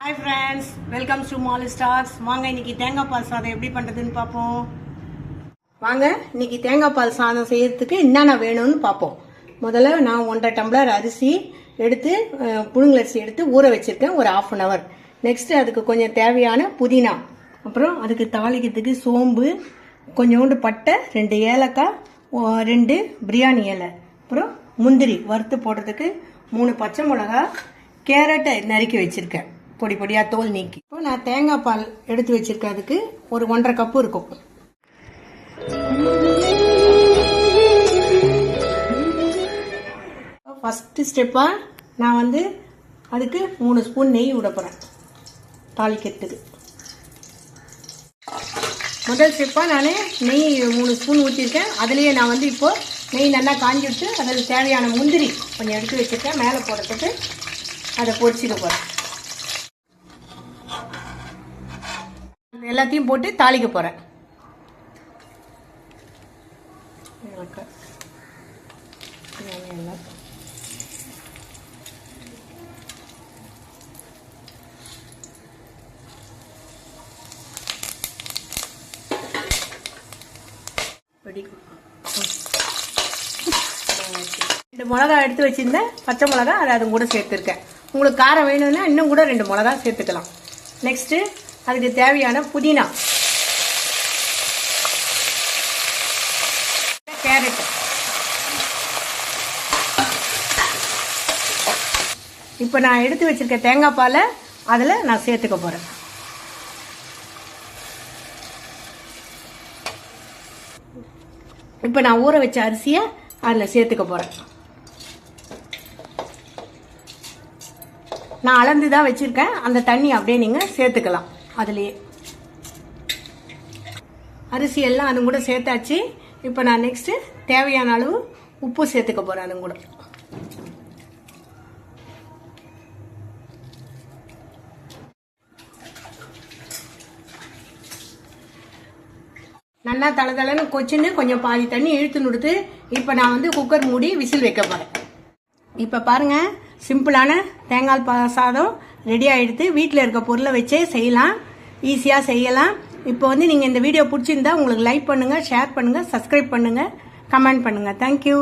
Hi friends, welcome to Mall Stars. வாங்க இன்னைக்கு தேங்காய் பால் சாதம் எப்படி பண்றதுன்னு பாப்போம். வாங்க இன்னைக்கு தேங்காய் பால் சாதம் செய்யறதுக்கு என்னென்ன வேணும்னு பாப்போம். முதல்ல நான் 1.5 டம்ளர் அரிசி எடுத்து புழுங்கலரிசி எடுத்து ஊற வச்சிருக்கேன் ஒரு 1/2 hour. நெக்ஸ்ட் அதுக்கு கொஞ்சம் தேவையான புதினா, அப்புறம் அதுக்கு தாளிக்கிறதுக்கு சோம்பு, கொஞ்சோண்டு பட்டை, 2 ஏலக்காய், 2 பிரியாணி இலை, அப்புறம் முந்திரி வறுத்து போடுறதுக்கு 3 பச்சை மிளகாய், கேரட்டை நறுக்கி வச்சிருக்கேன் பொடி பொடியாக தோல் நீக்கி. இப்போ நான் தேங்காய் பால் எடுத்து வச்சிருக்கேன். அதுக்கு ஒரு 1.5 கப்பு இருக்கும். ஃபஸ்ட்டு ஸ்டெப்பாக நான் அதுக்கு 3 ஸ்பூன் நெய் விட போகிறேன் தாளிக்கிறதுக்கு. முதல் ஸ்டெப்பாக நான் நெய் 3 ஸ்பூன் ஊற்றிருக்கேன். அதுலேயே நான் இப்போ நெய் நல்லா காஞ்சி விட்டு அதில் தேவையான முந்திரி கொஞ்சம் எடுத்து வச்சுருக்கேன். மேலே போடுறதுக்கு அதை பொரிச்சிக்க போகிறேன். எல்லாத்தையும் போட்டு தாளிக்க போகிறேன். ரெண்டு மிளகா எடுத்து வச்சிருந்தேன், பச்சை மிளகா, அது கூட சேர்த்துருக்கேன். உங்களுக்கு காரம் வேணும்னா இன்னும் கூட 2 மிளகா சேர்த்துக்கலாம். நெக்ஸ்ட்டு அதுக்கு தேவையான புதினா, கேரட், இப்போ நான் எடுத்து வச்சிருக்க தேங்காய் பாலை அதில் நான் சேர்த்துக்க போகிறேன். இப்போ நான் ஊற வச்ச அரிசியை அதில் சேர்த்துக்க போகிறேன். நான் அளந்து தான் வச்சுருக்கேன். அந்த தண்ணி அப்படியே நீங்கள் சேர்த்துக்கலாம். அதுலேயே அரிசி எல்லாம் அது கூட சேர்த்தாச்சு. இப்போ நான் நெக்ஸ்ட்டு தேவையான அளவு உப்பு சேர்த்துக்க போகிறேன். அது கூட நல்லா தளதளன்னு கொச்சின்னு கொஞ்சம் பாதி தண்ணி இழுத்து நுடுத்து இப்போ நான் குக்கர் மூடி விசில் வைக்க போகிறேன். இப்போ பாருங்கள், சிம்பிளான தேங்காய் சாதம் ரெடி ஆகிடுது. வீட்டில் இருக்க பொருளை வச்சே செய்யலாம், ஈஸியாக செய்யலாம். இப்போ நீங்கள் இந்த வீடியோ பிடிச்சிருந்தா உங்களுக்கு லைக் பண்ணுங்கள், ஷேர் பண்ணுங்கள், சப்ஸ்கிரைப் பண்ணுங்கள், கமெண்ட் பண்ணுங்கள். தேங்க்யூ.